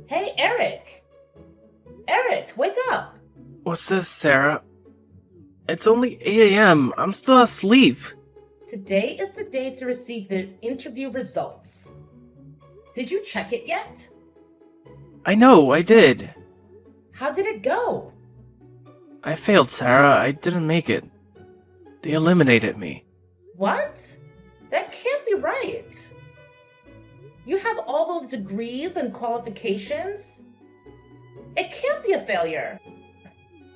Hey, Eric! Eric, wake up! What's this, Sarah? It's only 8 a.m. I'm still asleep. Today is the day to receive the interview results. Did you check it yet? I know, I did. How did it go? I failed, Sarah. I didn't make it. They eliminated me. What? That can't be right. You have all those degrees and qualifications? It can't be a failure.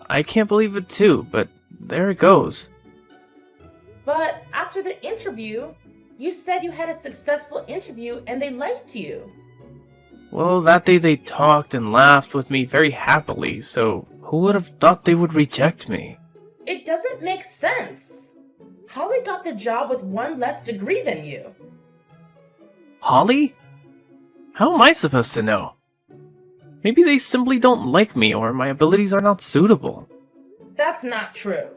I can't believe it too, but there it goes. But after the interview, you said you had a successful interview and they liked you. Well, that day they talked and laughed with me very happily, so who would have thought they would reject me? It doesn't make sense. Holly got the job with one less degree than you. Holly? How am I supposed to know? Maybe they simply don't like me or my abilities are not suitable. That's not true.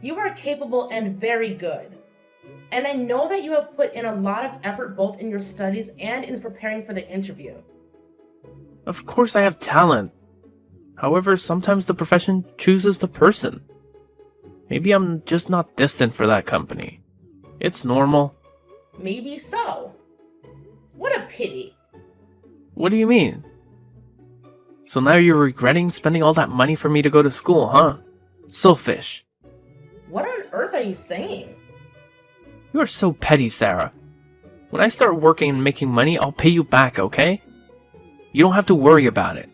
You are capable and very good. And I know that you have put in a lot of effort both in your studies and in preparing for the interview. Of course I have talent. However, sometimes the profession chooses the person. Maybe I'm just not destined for that company. It's normal. Maybe so. What a pity. What do you mean? So now you're regretting spending all that money for me to go to school, huh? Selfish. What on earth are you saying? You are so petty, Sarah. When I start working and making money, I'll pay you back, okay? You don't have to worry about it.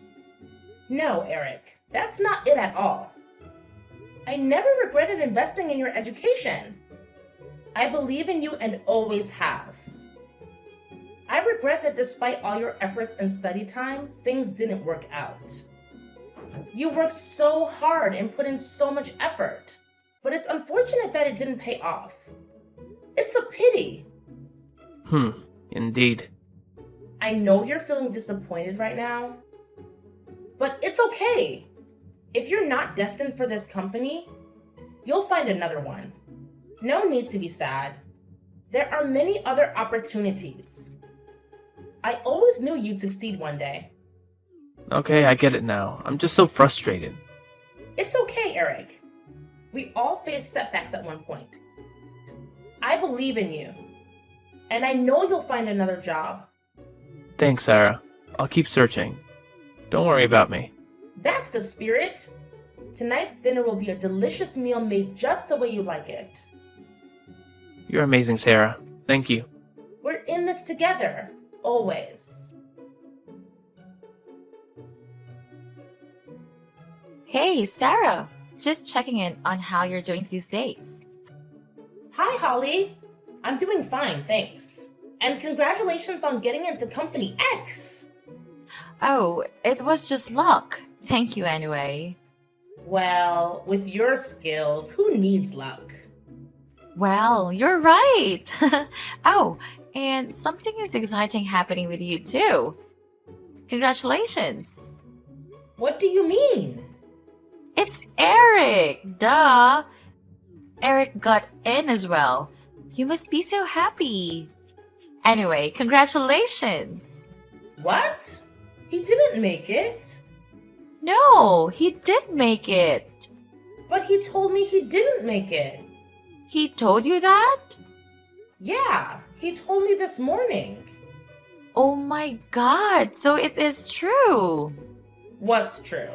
No, Eric, that's not it at all. I never regretted investing in your education. I believe in you and always have. I regret that despite all your efforts and study time, things didn't work out. You worked so hard and put in so much effort, but it's unfortunate that it didn't pay off. It's a pity. Indeed. I know you're feeling disappointed right now, but it's okay. If you're not destined for this company, you'll find another one. No need to be sad. There are many other opportunities. I always knew you'd succeed one day. Okay, I get it now. I'm just so frustrated. It's okay, Eric. We all face setbacks at one point. I believe in you, and I know you'll find another job. Thanks, Sarah. I'll keep searching. Don't worry about me. That's the spirit. Tonight's dinner will be a delicious meal made just the way you like it. You're amazing, Sarah. Thank you. We're in this together, always. Hey, Sarah. Just checking in on how you're doing these days. Hi, Holly. I'm doing fine, thanks. And congratulations on getting into Company X. Oh, it was just luck. Thank you anyway. Well, with your skills, who needs luck? Well, you're right. Oh, and something is exciting happening with you too. Congratulations. What do you mean? It's Eric. Duh. Eric got in as well. You must be so happy. Anyway, congratulations. What? He didn't make it. No, he did make it. But he told me he didn't make it. He told you that? Yeah, he told me this morning. Oh my god, so it is true. What's true?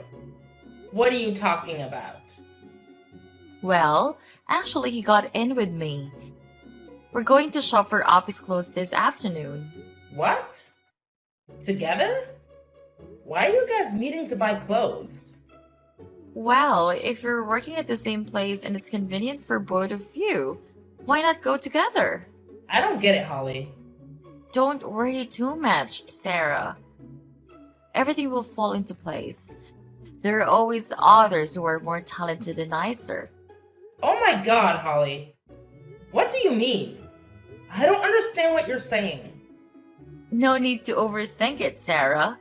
What are you talking about? Well, actually, he got in with me. We're going to shop for office clothes this afternoon. What? Together? Why are you guys meeting to buy clothes? Well, if you're working at the same place and it's convenient for both of you, why not go together? I don't get it, Holly. Don't worry too much, Sarah. Everything will fall into place. There are always others who are more talented and nicer. Oh my god, Holly. What do you mean? I don't understand what you're saying. No need to overthink it, Sarah.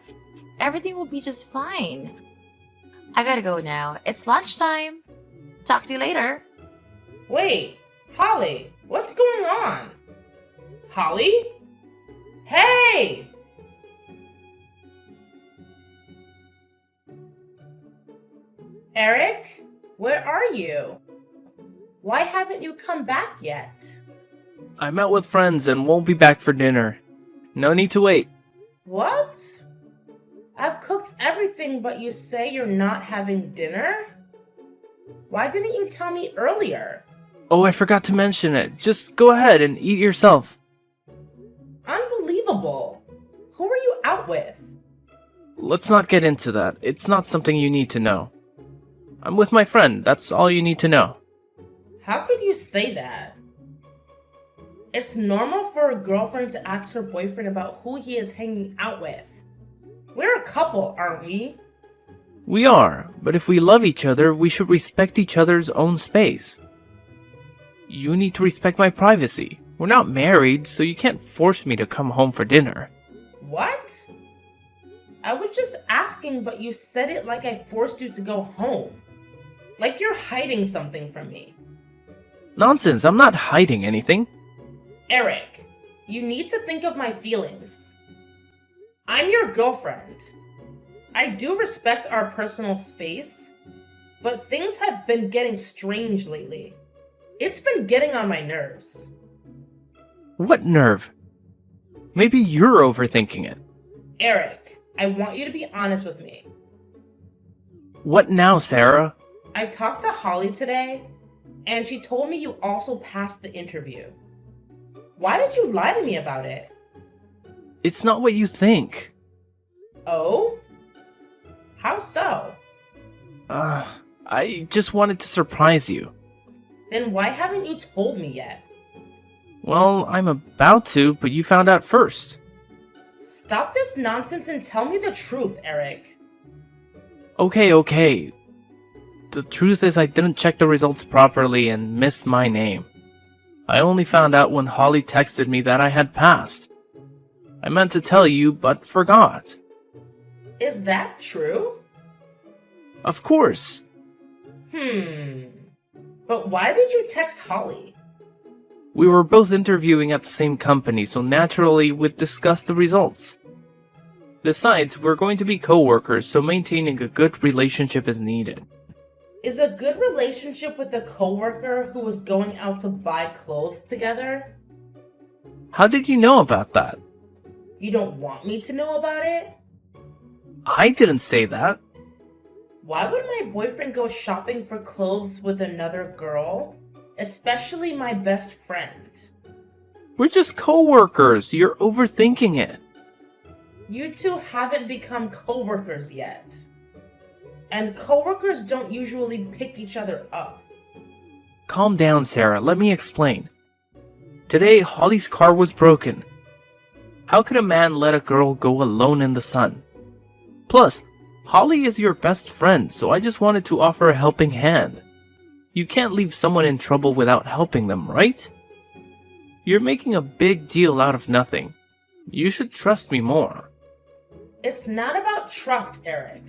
Everything will be just fine. I gotta go now. It's lunchtime. Talk to you later. Wait, Holly, what's going on? Holly? Hey! Eric, where are you? Why haven't you come back yet? I'm out with friends and won't be back for dinner. No need to wait. What? I've cooked everything, but you say you're not having dinner? Why didn't you tell me earlier? Oh, I forgot to mention it. Just go ahead and eat yourself. Unbelievable. Who are you out with? Let's not get into that. It's not something you need to know. I'm with my friend. That's all you need to know. How could you say that? It's normal for a girlfriend to ask her boyfriend about who he is hanging out with. We're a couple, aren't we? We are, but if we love each other, we should respect each other's own space. You need to respect my privacy. We're not married, so you can't force me to come home for dinner. What? I was just asking, but you said it like I forced you to go home. Like you're hiding something from me. Nonsense, I'm not hiding anything. Eric, you need to think of my feelings. I'm your girlfriend. I do respect our personal space, but things have been getting strange lately. It's been getting on my nerves. What nerve? Maybe you're overthinking it. Eric, I want you to be honest with me. What now, Sarah? I talked to Holly today, and she told me you also passed the interview. Why did you lie to me about it? It's not what you think. Oh? How so? I just wanted to surprise you. Then why haven't you told me yet? Well, I'm about to, but you found out first. Stop this nonsense and tell me the truth, Eric. Okay. The truth is I didn't check the results properly and missed my name. I only found out when Holly texted me that I had passed. I meant to tell you, but forgot. Is that true? Of course. But why did you text Holly? We were both interviewing at the same company, so naturally we'd discuss the results. Besides, we're going to be co-workers, so maintaining a good relationship is needed. Is a good relationship with a coworker who was going out to buy clothes together? How did you know about that? You don't want me to know about it? I didn't say that. Why would my boyfriend go shopping for clothes with another girl? Especially my best friend. We're just co-workers. You're overthinking it. You two haven't become co-workers yet. And co-workers don't usually pick each other up. Calm down, Sarah. Let me explain. Today, Holly's car was broken. How could a man let a girl go alone in the sun? Plus, Holly is your best friend, so I just wanted to offer a helping hand. You can't leave someone in trouble without helping them, right? You're making a big deal out of nothing. You should trust me more. It's not about trust, Eric.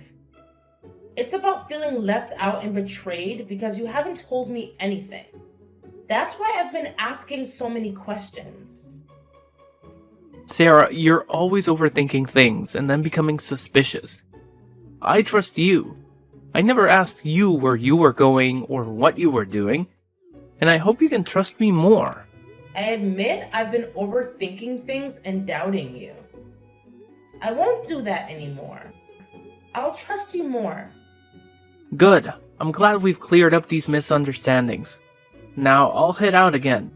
It's about feeling left out and betrayed because you haven't told me anything. That's why I've been asking so many questions. Sarah, you're always overthinking things and then becoming suspicious. I trust you. I never asked you where you were going or what you were doing, and I hope you can trust me more. I admit I've been overthinking things and doubting you. I won't do that anymore. I'll trust you more. Good. I'm glad we've cleared up these misunderstandings. Now I'll head out again.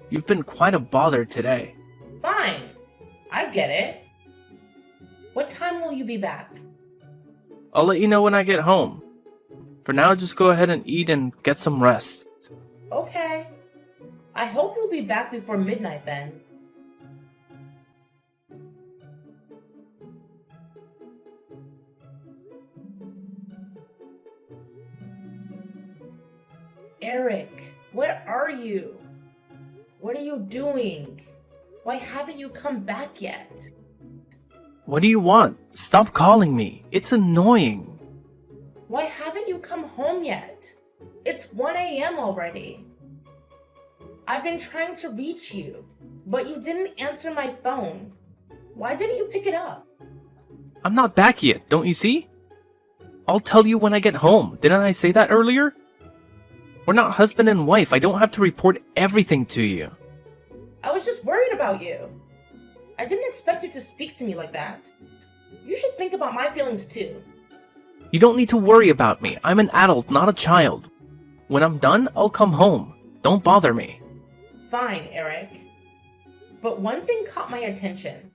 You've been quite a bother today. Fine. I get it. What time will you be back? I'll let you know when I get home. For now, just go ahead and eat and get some rest. Okay. I hope you'll be back before midnight then. Eric, where are you? What are you doing? Why haven't you come back yet? What do you want? Stop calling me. It's annoying. Why haven't you come home yet? It's 1 a.m. already. I've been trying to reach you, but you didn't answer my phone. Why didn't you pick it up? I'm not back yet, don't you see? I'll tell you when I get home. Didn't I say that earlier? We're not husband and wife. I don't have to report everything to you. I was just worried about you. I didn't expect you to speak to me like that. You should think about my feelings too. You don't need to worry about me. I'm an adult, not a child. When I'm done, I'll come home. Don't bother me. Fine, Eric. But one thing caught my attention.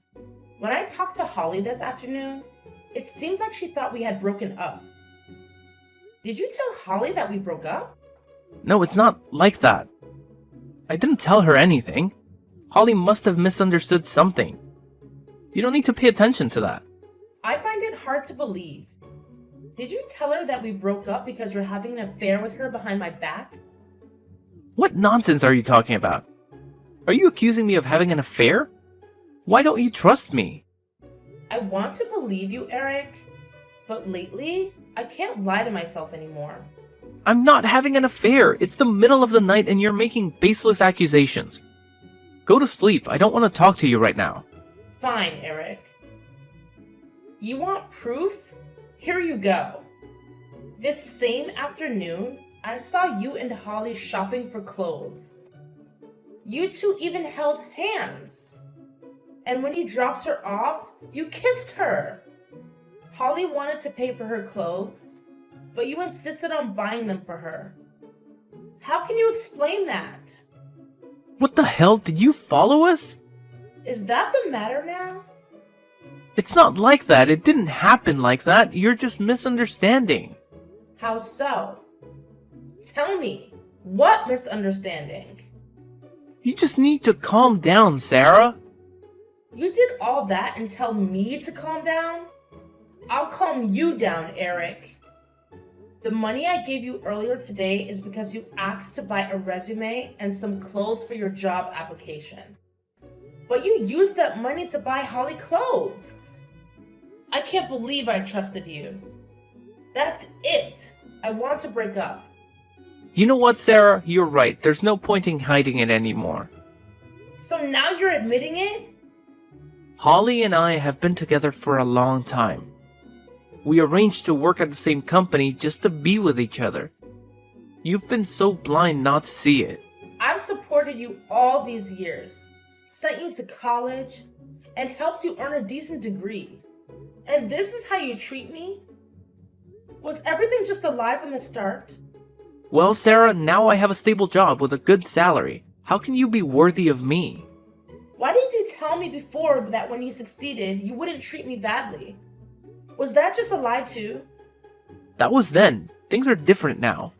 When I talked to Holly this afternoon, it seemed like she thought we had broken up. Did you tell Holly that we broke up? No, it's not like that. I didn't tell her anything. Holly must have misunderstood something. You don't need to pay attention to that. I find it hard to believe. Did you tell her that we broke up because you're having an affair with her behind my back? What nonsense are you talking about? Are you accusing me of having an affair? Why don't you trust me? I want to believe you, Eric, but lately, I can't lie to myself anymore. I'm not having an affair. It's the middle of the night and you're making baseless accusations. Go to sleep. I don't want to talk to you right now. Fine, Eric. You want proof? Here you go. This same afternoon, I saw you and Holly shopping for clothes. You two even held hands. And when you dropped her off, you kissed her. Holly wanted to pay for her clothes, but you insisted on buying them for her. How can you explain that? What the hell? Did you follow us? Is that the matter now? It's not like that. It didn't happen like that. You're just misunderstanding. How so? Tell me, what misunderstanding? You just need to calm down, Sarah. You did all that and tell me to calm down? I'll calm you down, Eric. The money I gave you earlier today is because you asked to buy a resume and some clothes for your job application. But you used that money to buy Holly clothes. I can't believe I trusted you. That's it. I want to break up. You know what, Sarah? You're right. There's no point in hiding it anymore. So now you're admitting it? Holly and I have been together for a long time. We arranged to work at the same company just to be with each other. You've been so blind not to see it. I've supported you all these years, sent you to college, and helped you earn a decent degree. And this is how you treat me? Was everything just a lie from the start? Well, Sarah, now I have a stable job with a good salary. How can you be worthy of me? Why didn't you tell me before that when you succeeded, you wouldn't treat me badly? Was that just a lie too? That was then. Things are different now.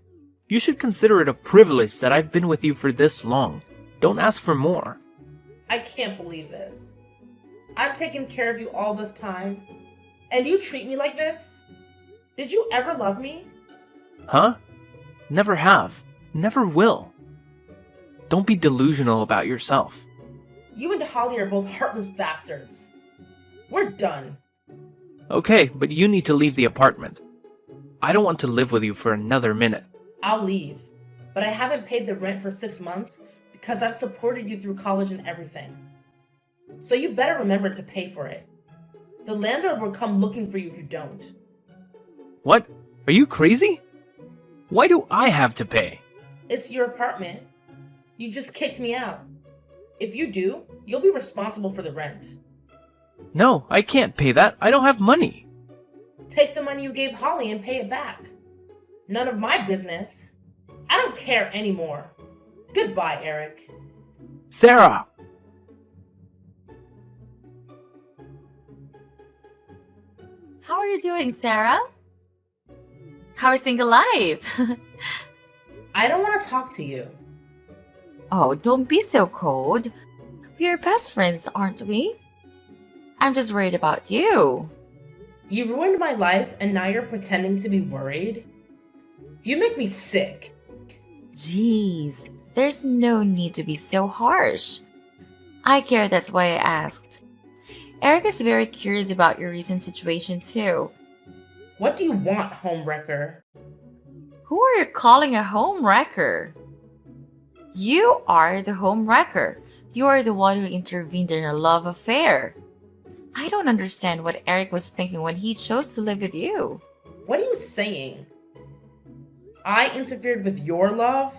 You should consider it a privilege that I've been with you for this long. Don't ask for more. I can't believe this. I've taken care of you all this time, and you treat me like this? Did you ever love me? Huh? Never have. Never will. Don't be delusional about yourself. You and Holly are both heartless bastards. We're done. Okay, but you need to leave the apartment. I don't want to live with you for another minute. I'll leave, but I haven't paid the rent for 6 months because I've supported you through college and everything. So you better remember to pay for it. The landlord will come looking for you if you don't. What? Are you crazy? Why do I have to pay? It's your apartment. You just kicked me out. If you do, you'll be responsible for the rent. No, I can't pay that. I don't have money. Take the money you gave Holly and pay it back. None of my business. I don't care anymore. Goodbye, Eric. Sarah! How are you doing, Sarah? How is single life? I don't want to talk to you. Oh, don't be so cold. We are best friends, aren't we? I'm just worried about you. You ruined my life and now you're pretending to be worried? You make me sick. Jeez, there's no need to be so harsh. I care, that's why I asked. Eric is very curious about your recent situation too. What do you want, homewrecker? Who are you calling a home wrecker? You are the home wrecker. You are the one who intervened in your love affair. I don't understand what Eric was thinking when he chose to live with you. What are you saying? I interfered with your love?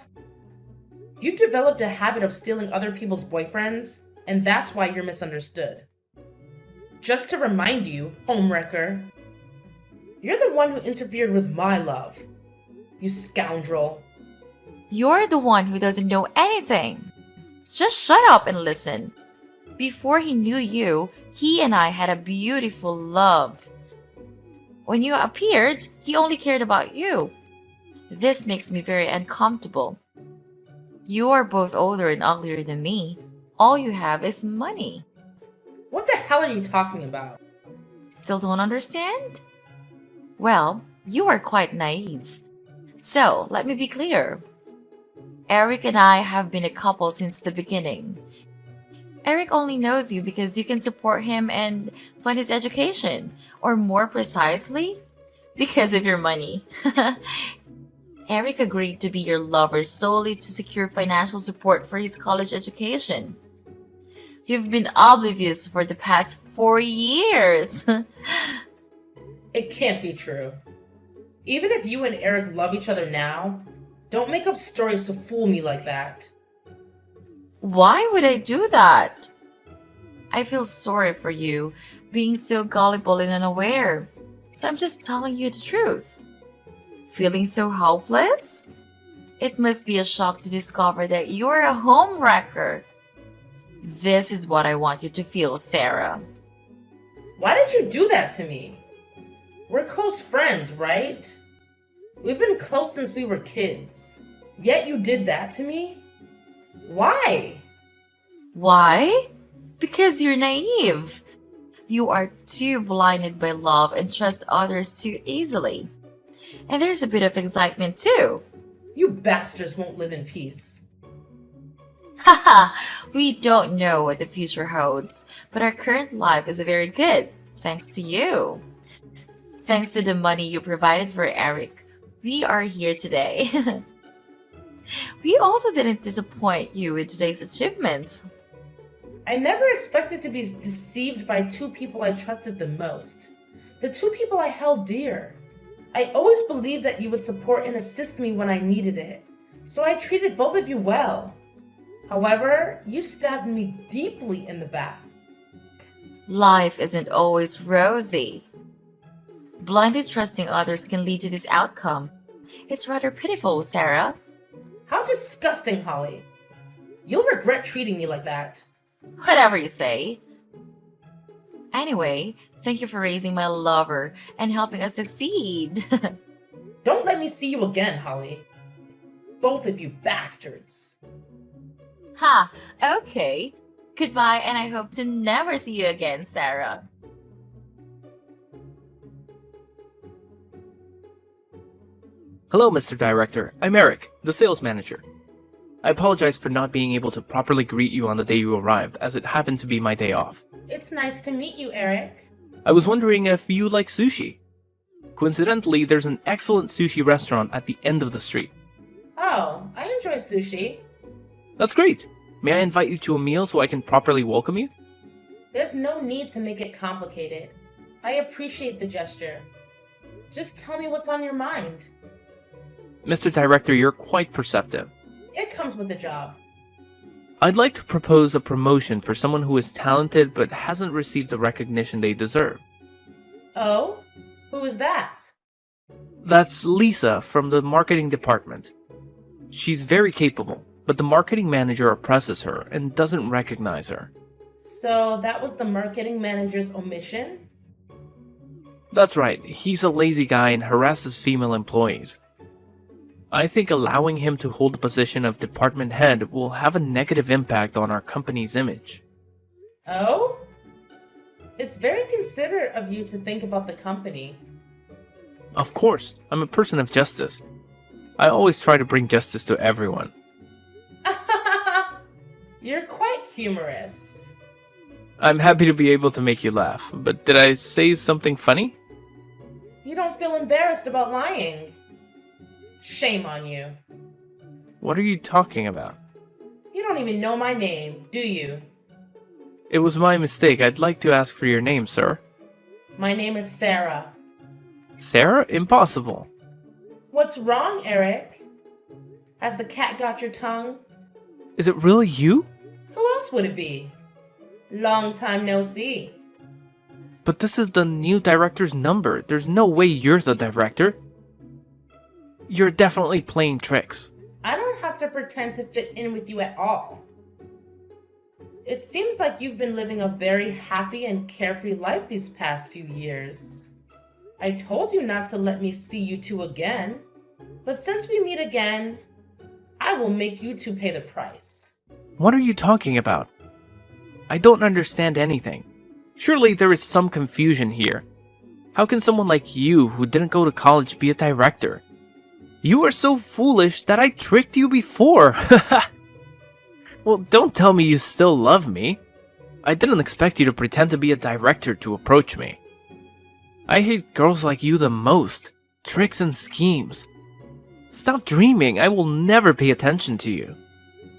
You've developed a habit of stealing other people's boyfriends, and that's why you're misunderstood. Just to remind you, homewrecker, you're the one who interfered with my love. You scoundrel. You're the one who doesn't know anything. Just shut up and listen. Before he knew you, he and I had a beautiful love. When you appeared, he only cared about you. This makes me very uncomfortable. You are both older and uglier than me. All you have is money. What the hell are you talking about? Still don't understand? Well, you are quite naive. So, let me be clear. Eric and I have been a couple since the beginning. Eric only knows you because you can support him and fund his education, or more precisely, because of your money. Eric agreed to be your lover solely to secure financial support for his college education. You've been oblivious for the past 4 years. It can't be true. Even if you and Eric love each other now, don't make up stories to fool me like that. Why would I do that? I feel sorry for you being so gullible and unaware. So I'm just telling you the truth. Feeling so hopeless? It must be a shock to discover that you're a homewrecker. This is what I want you to feel, Sarah. Why did you do that to me? We're close friends, right? We've been close since we were kids. Yet you did that to me? Why? Why? Because you're naive. You are too blinded by love and trust others too easily. And there's a bit of excitement too. You bastards won't live in peace. Haha, we don't know what the future holds, but our current life is very good, thanks to you. Thanks to the money you provided for Eric, we are here today. We also didn't disappoint you with today's achievements. I never expected to be deceived by two people I trusted the most. The two people I held dear. I always believed that you would support and assist me when I needed it, so I treated both of you well. However, you stabbed me deeply in the back. Life isn't always rosy. Blindly trusting others can lead to this outcome. It's rather pitiful, Sarah. How disgusting, Holly. You'll regret treating me like that. Whatever you say. Anyway, thank you for raising my lover and helping us succeed. Don't let me see you again, Holly. Both of you bastards. Ha, okay. Goodbye, and I hope to never see you again, Sarah. Hello, Mr. Director. I'm Eric, the sales manager. I apologize for not being able to properly greet you on the day you arrived, as it happened to be my day off. It's nice to meet you, Eric. I was wondering if you like sushi. Coincidentally, there's an excellent sushi restaurant at the end of the street. Oh, I enjoy sushi. That's great. May I invite you to a meal so I can properly welcome you? There's no need to make it complicated. I appreciate the gesture. Just tell me what's on your mind. Mr. Director, you're quite perceptive. It comes with the job. I'd like to propose a promotion for someone who is talented but hasn't received the recognition they deserve. Oh? Who is that? That's Lisa from the marketing department. She's very capable, but the marketing manager oppresses her and doesn't recognize her. So that was the marketing manager's omission? That's right, he's a lazy guy and harasses female employees. I think allowing him to hold the position of department head will have a negative impact on our company's image. Oh? It's very considerate of you to think about the company. Of course, I'm a person of justice. I always try to bring justice to everyone. You're quite humorous. I'm happy to be able to make you laugh, but did I say something funny? You don't feel embarrassed about lying. Shame on you. What are you talking about? You don't even know my name, do you? It was my mistake. I'd like to ask for your name, sir. My name is Sarah. Sarah, impossible. What's wrong, Eric? Has the cat got your tongue? Is it really you? Who else would it be? Long time no see. But this is the new director's number. There's no way you're the director. You're definitely playing tricks. I don't have to pretend to fit in with you at all. It seems like you've been living a very happy and carefree life these past few years. I told you not to let me see you two again, but since we meet again, I will make you two pay the price. What are you talking about? I don't understand anything. Surely there is some confusion here. How can someone like you, who didn't go to college, be a director? You are so foolish that I tricked you before. Well, don't tell me you still love me. I didn't expect you to pretend to be a director to approach me. I hate girls like you the most. Tricks and schemes. Stop dreaming. I will never pay attention to you.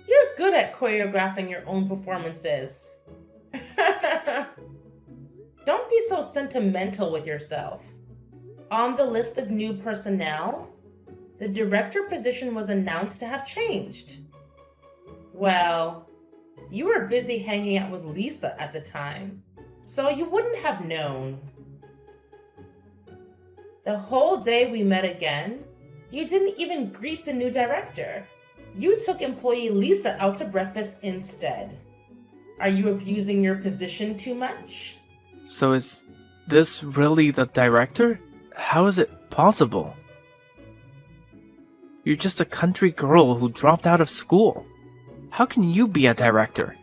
You're good at choreographing your own performances. Don't be so sentimental with yourself. On the list of new personnel, the director position was announced to have changed. Well, you were busy hanging out with Lisa at the time, so you wouldn't have known. The whole day we met again, you didn't even greet the new director. You took employee Lisa out to breakfast instead. Are you abusing your position too much? So is this really the director? How is it possible? You're just a country girl who dropped out of school. How can you be a director?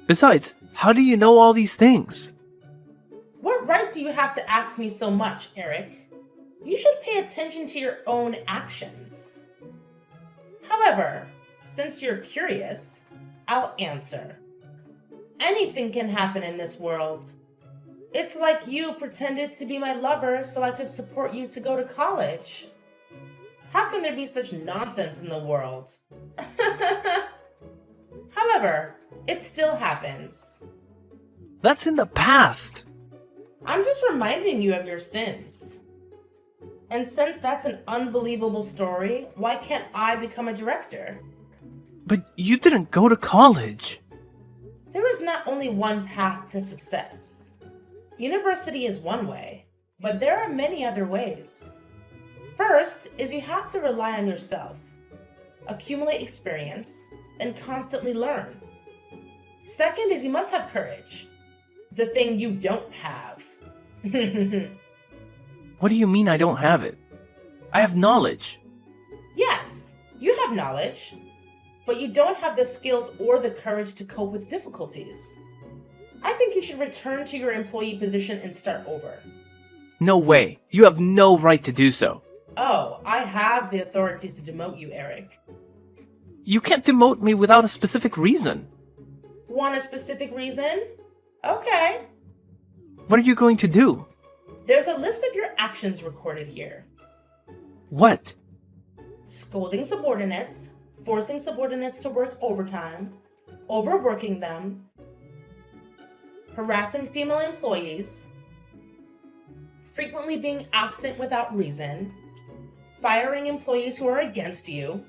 Besides, how do you know all these things? What right do you have to ask me so much, Eric? You should pay attention to your own actions. However, since you're curious, I'll answer. Anything can happen in this world. It's like you pretended to be my lover so I could support you to go to college. How can there be such nonsense in the world? However, it still happens. That's in the past. I'm just reminding you of your sins. And since that's an unbelievable story, why can't I become a director? But you didn't go to college. There is not only one path to success. University is one way, but there are many other ways. First is you have to rely on yourself, accumulate experience, and constantly learn. Second is you must have courage, the thing you don't have. What do you mean I don't have it? I have knowledge. Yes, you have knowledge, but you don't have the skills or the courage to cope with difficulties. I think you should return to your employee position and start over. No way. You have no right to do so. Oh, I have the authorities to demote you, Eric. You can't demote me without a specific reason. Want a specific reason? Okay. What are you going to do? There's a list of your actions recorded here. What? Scolding subordinates, forcing subordinates to work overtime, overworking them, harassing female employees, frequently being absent without reason, firing employees who are against you,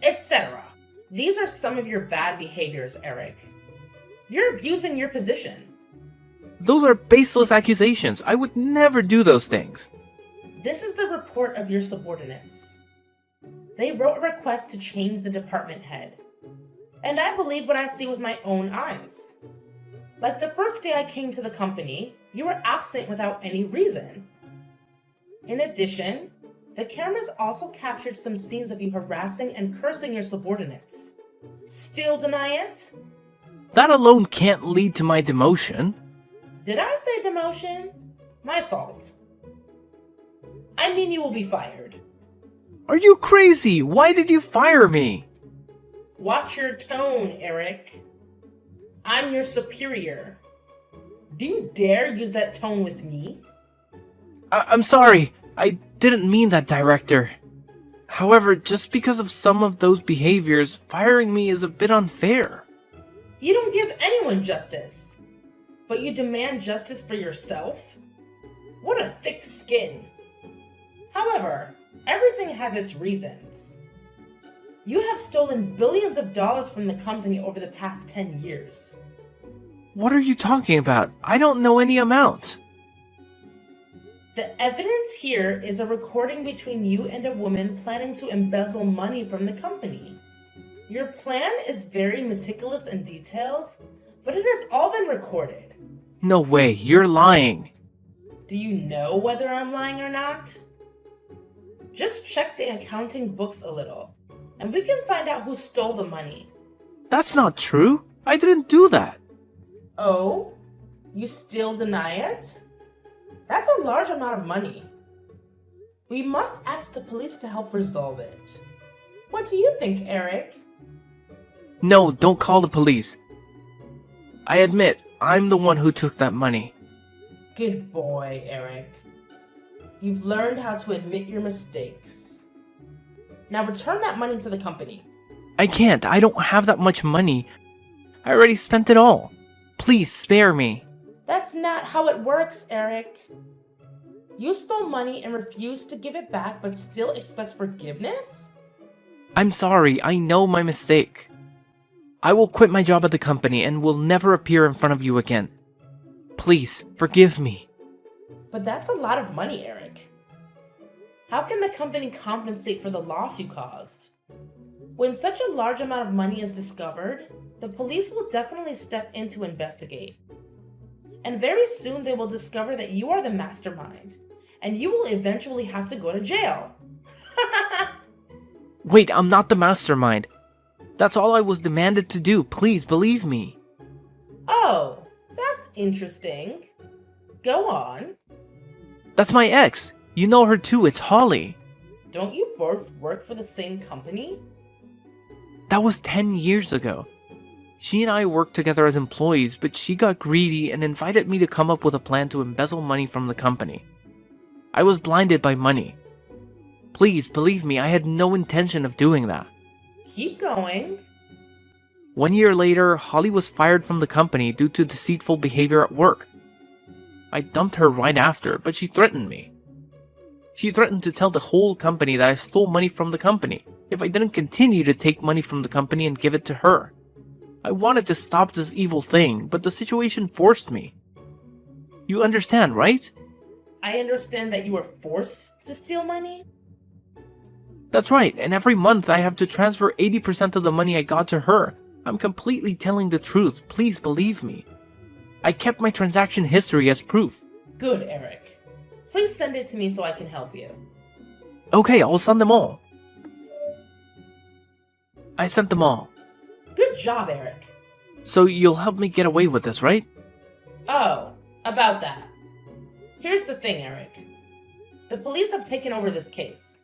etc. These are some of your bad behaviors, Eric. You're abusing your position. Those are baseless accusations. I would never do those things. This is the report of your subordinates. They wrote a request to change the department head. And I believe what I see with my own eyes. Like the first day I came to the company, you were absent without any reason. In addition, the cameras also captured some scenes of you harassing and cursing your subordinates. Still deny it? That alone can't lead to my demotion. Did I say demotion? My fault. I mean you will be fired. Are you crazy? Why did you fire me? Watch your tone, Eric. I'm your superior. Do you dare use that tone with me? I'm sorry. I didn't mean that, Director. However, just because of some of those behaviors, firing me is a bit unfair. You don't give anyone justice, but you demand justice for yourself? What a thick skin. However, everything has its reasons. You have stolen billions of dollars from the company over the past 10 years. What are you talking about? I don't know any amount. The evidence here is a recording between you and a woman planning to embezzle money from the company. Your plan is very meticulous and detailed, but it has all been recorded. No way, you're lying. Do you know whether I'm lying or not? Just check the accounting books a little, and we can find out who stole the money. That's not true. I didn't do that. Oh? You still deny it? That's a large amount of money. We must ask the police to help resolve it. What do you think, Eric? No, don't call the police. I admit, I'm the one who took that money. Good boy, Eric. You've learned how to admit your mistakes. Now return that money to the company. I can't. I don't have that much money. I already spent it all. Please spare me. That's not how it works, Eric. You stole money and refused to give it back but still expects forgiveness? I'm sorry. I know my mistake. I will quit my job at the company and will never appear in front of you again. Please, forgive me. But that's a lot of money, Eric. How can the company compensate for the loss you caused? When such a large amount of money is discovered, the police will definitely step in to investigate. And very soon they will discover that you are the mastermind, and you will eventually have to go to jail. Wait, I'm not the mastermind. That's all I was demanded to do. Please believe me. Oh, that's interesting. Go on. That's my ex. You know her too. It's Holly. Don't you both work for the same company? That was 10 years ago. She and I worked together as employees, but she got greedy and invited me to come up with a plan to embezzle money from the company. I was blinded by money. Please believe me, I had no intention of doing that. Keep going. 1 year later, Holly was fired from the company due to deceitful behavior at work. I dumped her right after, but she threatened me. She threatened to tell the whole company that I stole money from the company if I didn't continue to take money from the company and give it to her. I wanted to stop this evil thing, but the situation forced me. You understand, right? I understand that you were forced to steal money? That's right, and every month I have to transfer 80% of the money I got to her. I'm completely telling the truth, please believe me. I kept my transaction history as proof. Good, Eric. Please send it to me so I can help you. Okay, I'll send them all. I sent them all. Good job, Eric. So you'll help me get away with this, right? Oh, about that. Here's the thing, Eric. The police have taken over this case.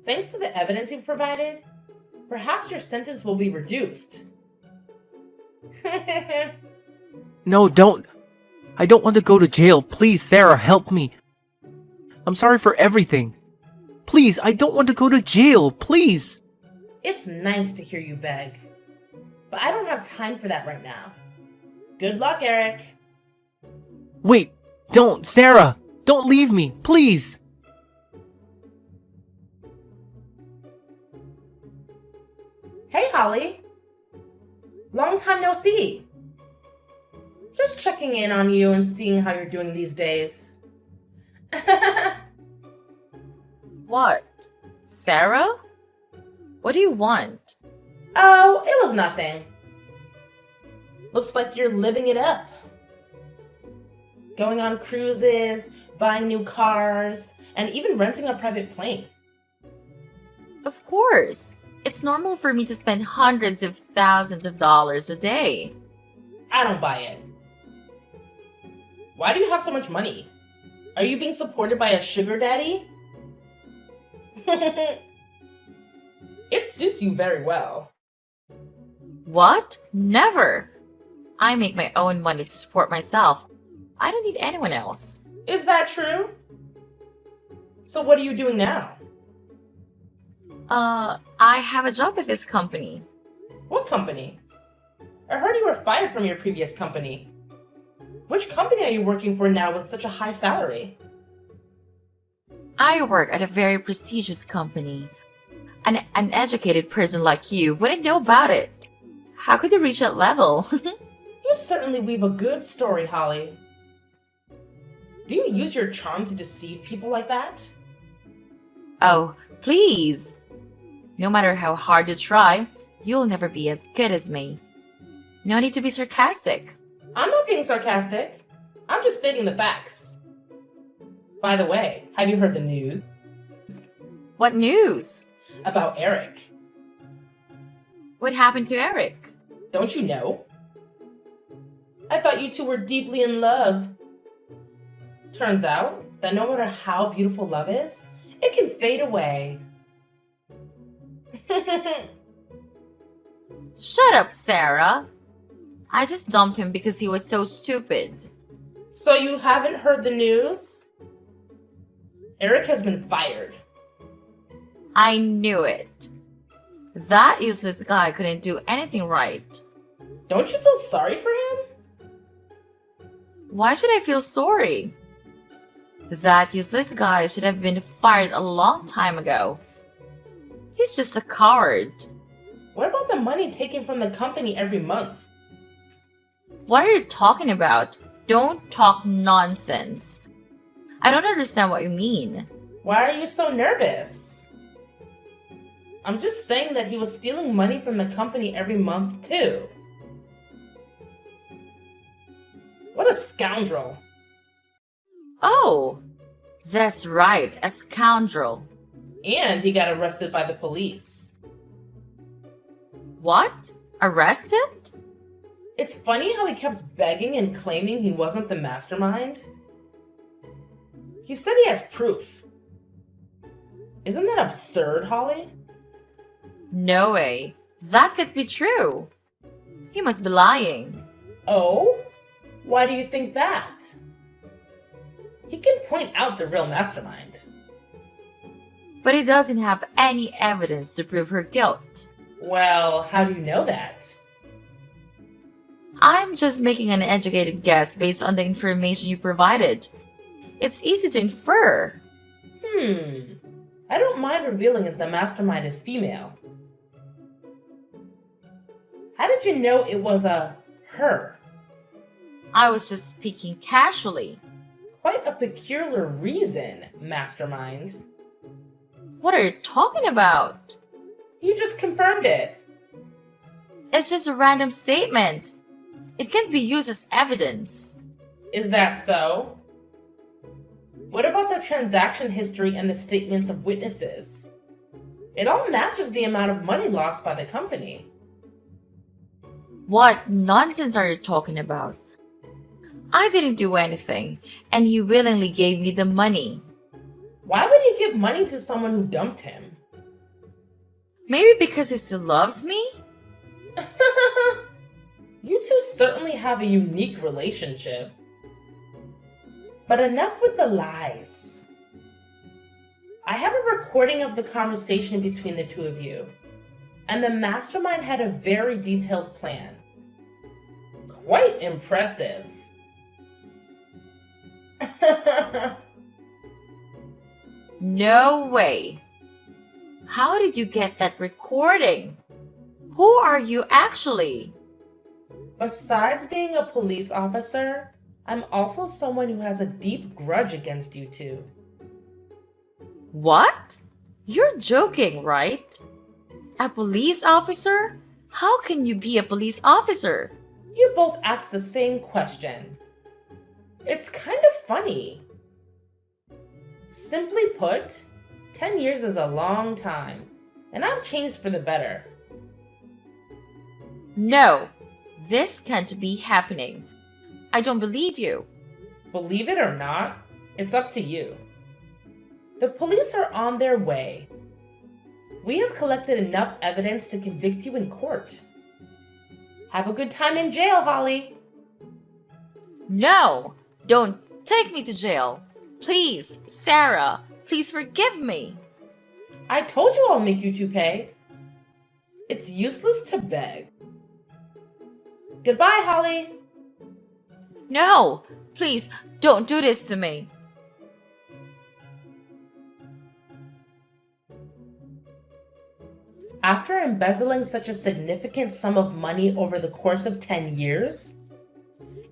Thanks to the evidence you've provided, perhaps your sentence will be reduced. No, don't. I don't want to go to jail. Please, Sarah, help me. I'm sorry for everything. Please, I don't want to go to jail. Please. It's nice to hear you beg, but I don't have time for that right now. Good luck, Eric. Wait, don't, Sarah. Don't leave me, please. Hey, Holly. Long time no see. Just checking in on you and seeing how you're doing these days. What? Sarah? What do you want? Oh, it was nothing. Looks like you're living it up. Going on cruises, buying new cars, and even renting a private plane. Of course. It's normal for me to spend hundreds of thousands of dollars a day. I don't buy it. Why do you have so much money? Are you being supported by a sugar daddy? It suits you very well. What? Never. I make my own money to support myself. I don't need anyone else. Is that true? So what are you doing now? I have a job at this company. What company? I heard you were fired from your previous company. Which company are you working for now with such a high salary? I work at a very prestigious company. An educated person like you wouldn't know about it. How could you reach that level? You certainly weave a good story, Holly. Do you use your charm to deceive people like that? Oh, please. No matter how hard you try, you'll never be as good as me. No need to be sarcastic. I'm not being sarcastic. I'm just stating the facts. By the way, have you heard the news What news? about Eric? What happened to Eric? Don't you know? I thought you two were deeply in love. Turns out that no matter how beautiful love is, it can fade away. Shut up, Sarah. I just dumped him because he was so stupid. So you haven't heard the news? Eric has been fired. I knew it. That useless guy couldn't do anything right. Don't you feel sorry for him? Why should I feel sorry? That useless guy should have been fired a long time ago. He's just a coward. What about the money taken from the company every month? What are you talking about? Don't talk nonsense. I don't understand what you mean. Why are you so nervous? I'm just saying that he was stealing money from the company every month, too. What a scoundrel. Oh, that's right, a scoundrel. And he got arrested by the police. What? Arrested? It's funny how he kept begging and claiming he wasn't the mastermind. He said he has proof. Isn't that absurd, Holly? No way. That could be true. He must be lying. Oh? Why do you think that? He can point out the real mastermind. But he doesn't have any evidence to prove her guilt. Well, how do you know that? I'm just making an educated guess based on the information you provided. It's easy to infer. I don't mind revealing that the mastermind is female. How did you know it was a her? I was just speaking casually. Quite a peculiar reason, mastermind. What are you talking about? You just confirmed it. It's just a random statement. It can't be used as evidence. Is that so? What about the transaction history and the statements of witnesses? It all matches the amount of money lost by the company. What nonsense are you talking about? I didn't do anything, and he willingly gave me the money. Why would he give money to someone who dumped him? Maybe because he still loves me? You two certainly have a unique relationship. But enough with the lies. I have a recording of the conversation between the two of you, and the mastermind had a very detailed plan. Quite impressive. No way. How did you get that recording? Who are you actually? Besides being a police officer, I'm also someone who has a deep grudge against you two. What? You're joking, right? A police officer? How can you be a police officer? You both asked the same question. It's kind of funny. Simply put, 10 years is a long time, and I've changed for the better. No, this can't be happening. I don't believe you. Believe it or not, it's up to you. The police are on their way. We have collected enough evidence to convict you in court. Have a good time in jail, Holly. No, don't take me to jail. Please, Sarah, please forgive me. I told you I'll make you two pay. It's useless to beg. Goodbye, Holly. No, please don't do this to me. After embezzling such a significant sum of money over the course of 10 years,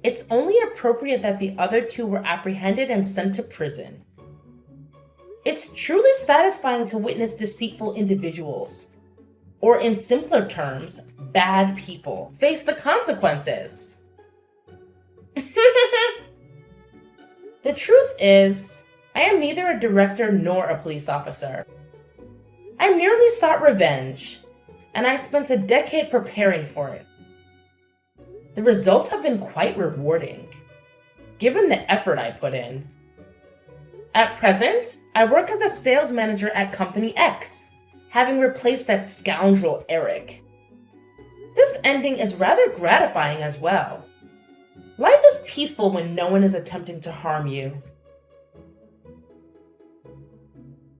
it's only appropriate that the other two were apprehended and sent to prison. It's truly satisfying to witness deceitful individuals, or in simpler terms, bad people, face the consequences. The truth is, I am neither a director nor a police officer. I merely sought revenge, and I spent a decade preparing for it. The results have been quite rewarding, given the effort I put in. At present, I work as a sales manager at Company X, having replaced that scoundrel Eric. This ending is rather gratifying as well. Life is peaceful when no one is attempting to harm you.